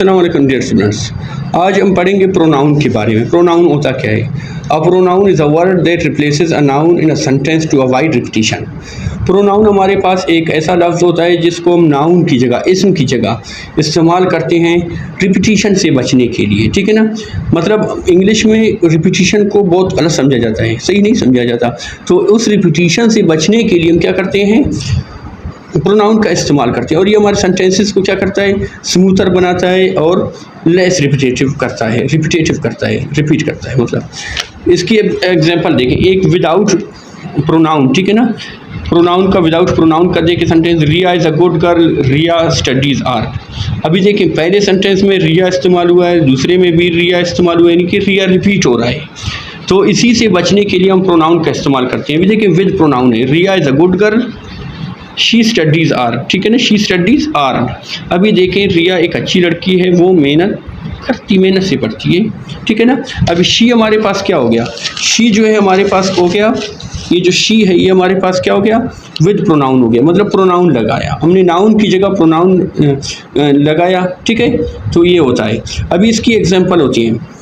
अस्सलामुअलैकुम dear students. आज हम पढ़ेंगे प्रोनाउन के बारे में। प्रोनाउन होता क्या है? A pronoun is a word that replaces a noun in a sentence to avoid repetition. Pronoun हमारे पास एक ऐसा लफ्ज़ होता है जिसको हम नाउन की जगह, इस्म की जगह इस्तेमाल करते हैं रिपीटिशन से बचने के लिए। ठीक है ना? मतलब इंग्लिश में रिपीटिशन को बहुत गलत समझा जाता है, सही नहीं समझा जाता। तो उस रिपीटिशन से बचने के लिए हम क्या करते हैं? प्रोनाउन का इस्तेमाल करते हैं और ये हमारे सेंटेंसेस को क्या करता है? स्मूथर बनाता है और लेस रिपीटेटिव करता है, रिपीट करता है। मतलब इसकी एग्जांपल देखें, एक विदाउट प्रोनाउन, ठीक है ना, प्रोनाउन का विदाउट प्रोनाउन का देखें sentence, Riya is a good girl, Riya studies are. अभी देखें पहले सेंटेंस में रिया इस्तेमाल हुआ है, दूसरे में भी रिया इस्तेमाल हुआ है, यानी कि रिया रिपीट हो रहा है। तो इसी से बचने के लिए हम प्रोनाउन का इस्तेमाल करते हैं। अभी देखें विद प्रोनाउन है, Riya is a good girl, she studies are, ठीक है ना, शी स्टडीज़ आर। अभी देखें रिया एक अच्छी लड़की है, वो मेहनत से पढ़ती है, ठीक है ना। अभी शी हमारे पास क्या हो गया? शी जो है हमारे पास हो गया, ये जो शी है ये हमारे पास क्या हो गया? विद प्रोनाउन हो गया, मतलब प्रोनाउन लगाया हमने, नाउन की जगह प्रोनाउन लगाया, ठीक है। तो ये होता है। अभी इसकी एग्जांपल होती है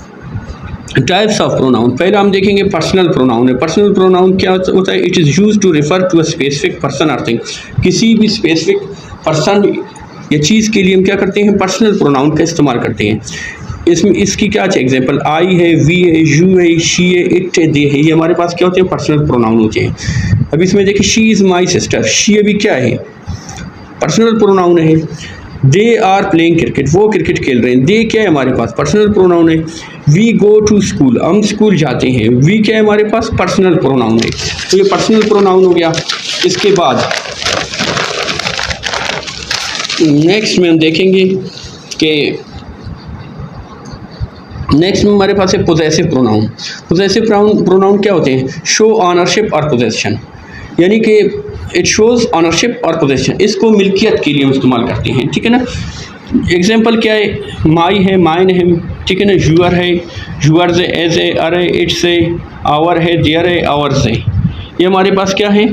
टाइप्स ऑफ प्रोनाउन। पहले हम देखेंगे पर्सनल प्रोनाउन है। पर्सनल प्रोनाउन क्या होता है? It is use to refer to a specific person और थिंग। किसी भी स्पेसिफिक पर्सन या चीज़ के लिए हम क्या करते हैं? पर्सनल प्रोनाउन का इस्तेमाल करते हैं। इसमें इसकी क्या एग्जांपल? आई है, वी है, यू है, शी है, इट है, दे है, ये हमारे पास क्या होते हैं? पर्सनल प्रोनाउन होते हैं। अब इसमें देखिए she is my sister, she अभी क्या है? पर्सनल प्रोनाउन है। दे आर प्लेइंग क्रिकेट, वो क्रिकेट खेल रहे हैं, दे क्या है हमारे पास? पर्सनल प्रोनाउन है। वी गो टू स्कूल, हम स्कूल जाते हैं, वी क्या है हमारे पास? पर्सनल प्रोनाउन है। तो ये पर्सनल प्रोनाउन हो गया। इसके बाद नेक्स्ट में हम देखेंगे कि नेक्स्ट में हमारे पास है पोजेसिव प्रोनाउन। पोजेसिव प्रोनाउन क्या होते हैं? शो ऑनरशिप और पोजेशन, यानी कि इट शोज़ ऑनरशिप और पोजेशन, इसको मिल्कियत के लिए हम इस्तेमाल करते हैं, ठीक है ना। एग्जांपल क्या है? माई है, माइन है, ठीक है ना, यूअर है, यूअर्स है, एज है, अर है, इट्स है, आवर है, देयर है, आवर्स है, ये हमारे पास क्या है?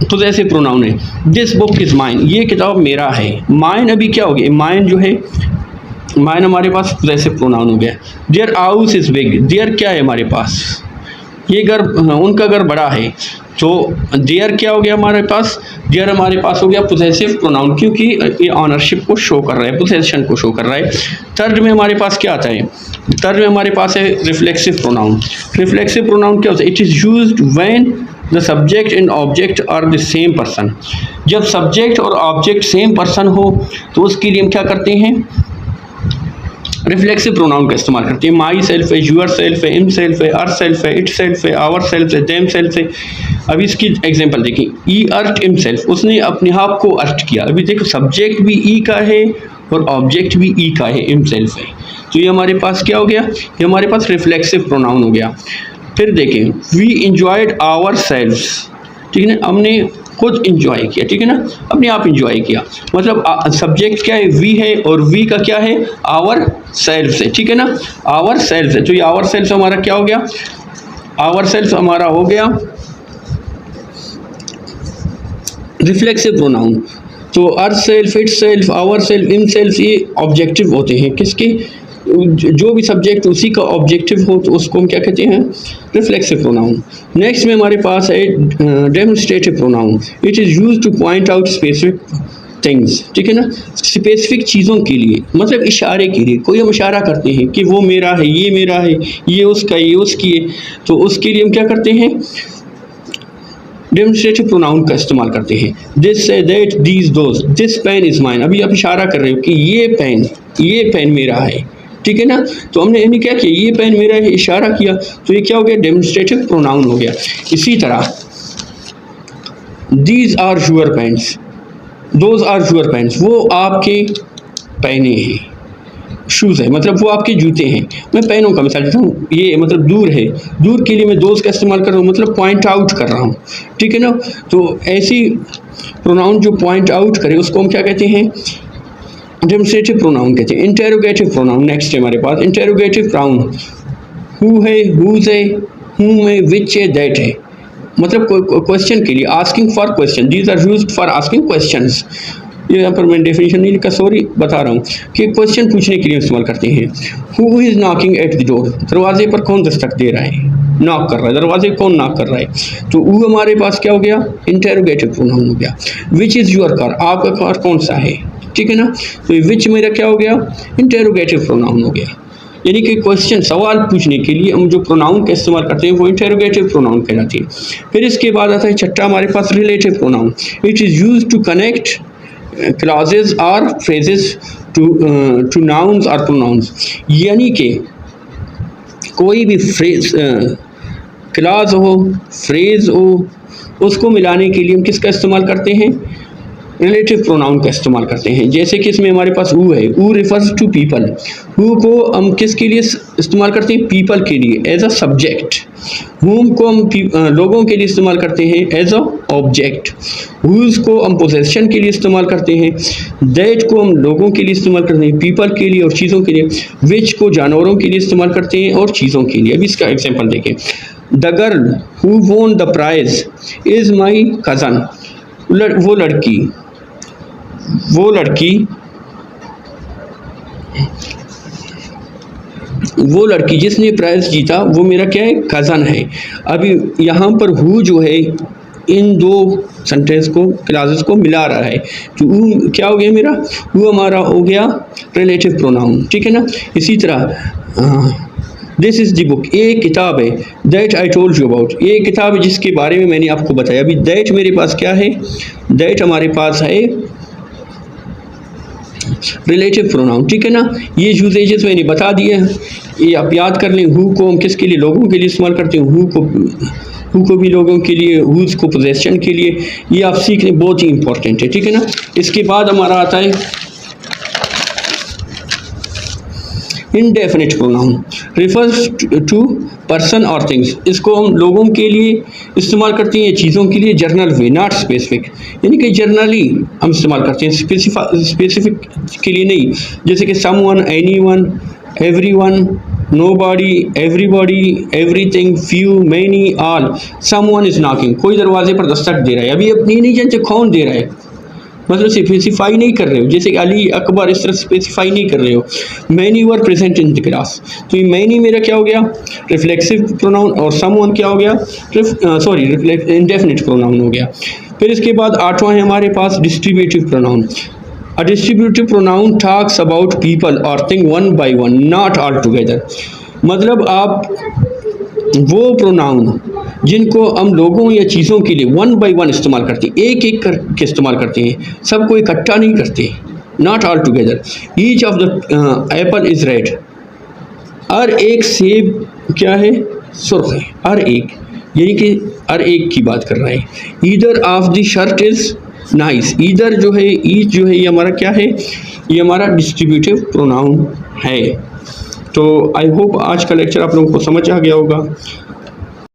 पोजेसिव प्रोनाउन है। दिस बुक इज़ माइन, ये किताब मेरा है। माइन अभी क्या हो गया? माइन जो है, माइन हमारे पास पोजेसिव प्रोनाउन हो गया। Their house is big, their क्या है हमारे पास? ये घर, उनका घर बड़ा है। तो देयर क्या हो गया हमारे पास? देयर हमारे पास हो गया पोजेसिव प्रोनाउन, क्योंकि ये ऑनरशिप को शो कर रहा है, पोजेशन को शो कर रहा है। थर्ड में हमारे पास क्या आता है? थर्ड में हमारे पास है रिफ्लेक्सिव प्रोनाउन। रिफ्लेक्सिव प्रोनाउन क्या होता है? It is used when the subject and object are the same person. जब सब्जेक्ट और ऑब्जेक्ट सेम पर्सन हो तो उसके लिए हम क्या करते हैं? रिफ्लेक्सिव प्रोनाउन का इस्तेमाल करते हैं। माई सेल्फ है, यूअर सेल्फ है, हिम सेल्फ है, अर सेल्फ है, इट सेल्फ है, आवर सेल्फ है, देम सेल्फ है। अभी इसकी एग्जांपल देखें, ई अर्ट हिम सेल्फ, उसने अपने आप को अर्ट किया। अभी देखो सब्जेक्ट भी ई का है और ऑब्जेक्ट भी ई का है, हिम सेल्फ है। तो ये हमारे पास क्या हो गया? ये हमारे पास रिफ्लेक्सिव प्रोनाउन हो गया। फिर देखें, वी इंजॉयड आवर सेल्व्स, ठीक है ना, हमने खुद इंजॉय किया, ठीक है ना, अपने आप इंजॉय किया। मतलब सब्जेक्ट क्या है? वी है, और वी का क्या है? आवर सेल्फ है, ठीक है ना, आवर सेल्फ है। तो ये आवर सेल्फ हमारा क्या हो गया? आवर सेल्फ हमारा हो गया रिफ्लेक्सिव प्रोनाउन। तो herself, itself, ourself, in self, ये ऑब्जेक्टिव होते हैं किसके? जो भी सब्जेक्ट उसी का ऑब्जेक्टिव हो तो उसको हम क्या कहते हैं? Reflexive pronoun. नेक्स्ट में हमारे पास है demonstrative pronoun. It is used two point out specific things, ठीक है ना, स्पेसिफिक चीज़ों के लिए, मतलब इशारे के लिए। कोई हम इशारा करते हैं कि वो मेरा है, ये मेरा है, ये उसका, ये उसकी है, तो उसके लिए हम क्या करते हैं? डेमोन्स्ट्रेटिव प्रोनाउन का इस्तेमाल करते हैं। दिस से that, these those, this pen is mine. अभी आप इशारा कर रहे हो कि ये पेन मेरा है, ठीक है ना। तो हमने यानी क्या किया? ये पेन मेरा है, इशारा किया, तो ये क्या हो गया? डेमोन्स्ट्रेटिव प्रोनाउन हो गया। इसी तरह these are your pens, those are your pens, वो आपके पेने हैं। शूज़ है, मतलब वो आपके जूते हैं। मैं पेनों का मिसाल देता हूँ, ये मतलब दूर है, दूर के लिए मैं दोज का इस्तेमाल कर रहा हूँ, मतलब पॉइंट आउट कर रहा हूँ, ठीक है ना। तो ऐसी प्रोनाउन जो पॉइंट आउट करे उसको हम क्या कहते हैं? डेमोन्स्ट्रेटिव प्रोनाउन कहते हैं। इंटेरोगेटिव प्रोनाउन नेक्स्ट है हमारे पास। इंटेरोगेटिव प्रोनाउन हु है, हुज है, हुम है, विच है, दैट है, मतलब क्वेश्चन के लिए, asking for question. These are used for asking questions. ये यहाँ पर मैंने डेफिनेशन नहीं लिखा, सॉरी, बता रहा हूँ कि क्वेश्चन पूछने के लिए इस्तेमाल करते हैं। Who is knocking at the door, दरवाजे पर कौन दस्तक दे रहा है, नॉक कर रहा है, दरवाजे कौन नॉक कर रहा है। तो वो हमारे पास क्या हो गया, इंटेरोगेटिव प्रोनाउन हो गया। विच इज़ योर कार, आपका कार कौन सा है, ठीक है ना। तो विच मेरा क्या हो गया, इंटेरोगेटिव प्रोनाउन हो गया। यानी कि क्वेश्चन सवाल पूछने के लिए हम जो प्रोनाउन का इस्तेमाल करते हैं वो इंटेरोगेटिव प्रोनाउन कहलाती है। फिर इसके बाद आता है छठा हमारे पास relative pronoun. It is used to connect clauses और फ्रेजेस टू नाउन्स और प्रोनाउंस। यानी कि कोई भी फ्रेज क्लॉज हो, फ्रेज हो, उसको मिलाने के लिए हम किसका इस्तेमाल करते हैं, रिलेटिव प्रोनाउन का इस्तेमाल करते हैं। जैसे कि इसमें हमारे पास हु है, who refers to people, who को हम किसके लिए इस्तेमाल करते हैं, पीपल के लिए एज अ सब्जेक्ट। हुम को हम लोगों के लिए इस्तेमाल करते हैं एज अ ऑब्जेक्ट। हुज को हम पोजेशन के लिए इस्तेमाल करते हैं। दैट को हम लोगों के लिए इस्तेमाल करते हैं, पीपल के लिए और चीज़ों के लिए। विच को जानवरों के लिए इस्तेमाल करते हैं और चीज़ों के लिए। अभी इसका एग्जाम्पल देखें, the girl who won the prize is my cousin, वो लड़की जिसने प्राइज जीता वो मेरा क्या है, कज़न है। अभी यहाँ पर हु जो है इन दो सेंटेंस को, क्लासेस को मिला रहा है, तो हु क्या हो गया मेरा, हु हमारा हो गया रिलेटिव प्रोनाउन, ठीक है ना। इसी तरह दिस इज़ द बुक, ये किताब है, that I told you about, ये किताब है जिसके बारे में मैंने आपको बताया। अभी दैट मेरे पास क्या है, दैट हमारे पास है रिलेटिव प्रोनाउन, ठीक है ना। ये यूजेजेस मैंने बता दिए हैं, ये आप याद कर लें। हु को हम किसके लिए, लोगों के लिए इस्तेमाल करते हैं, हु को भी लोगों के लिए, हुज को पोजेशन के लिए। ये आप सीख लें, बहुत ही इंपॉर्टेंट है, ठीक है ना। इसके बाद हमारा आता है indefinite pronoun, refers to person और थिंग्स। इसको हम लोगों के लिए इस्तेमाल करते हैं, चीज़ों के लिए, जर्नल वे, नॉट स्पेसिफिक, यानी कि जर्नली हम इस्तेमाल करते हैं, स्पेसिफिक के लिए नहीं। जैसे कि someone, anyone, everyone, nobody, everybody, everything, few, many, all. Someone is knocking, कोई दरवाजे पर दस्तक दे रहा है। अभी अपनी नहीं जानते कौन दे रहा है, मतलब स्पेसिफाई नहीं कर रहे हो, जैसे कि अली, अकबर, इस तरह स्पेसिफाई नहीं कर रहे हो। Many were present in the class, तो ये मैनी मेरा क्या हो गया, रिफ्लेक्सिव प्रोनाउन, और समवन क्या हो गया, सॉरी इंडेफिनिट प्रोनाउन हो गया। फिर इसके बाद आठवां है हमारे पास distributive pronoun. A distributive pronoun talks about people और thing one by one, not all together. मतलब आप वो प्रोनाउन जिनको हम लोगों या चीज़ों के लिए वन बाय वन इस्तेमाल करते हैं, एक एक करके इस्तेमाल करते हैं, सबको इकट्ठा नहीं करते, not all together. Each of the apple is red, हर एक सेब क्या है, सुर्ख है, हर एक, यानी कि हर एक की बात कर रहा है। Either of the shirt is nice, either जो है, ईच जो है, ये हमारा क्या है, ये हमारा डिस्ट्रीब्यूटिव प्रोनाउन है। तो आई होप आज का लेक्चर आप लोगों को समझ आ गया होगा।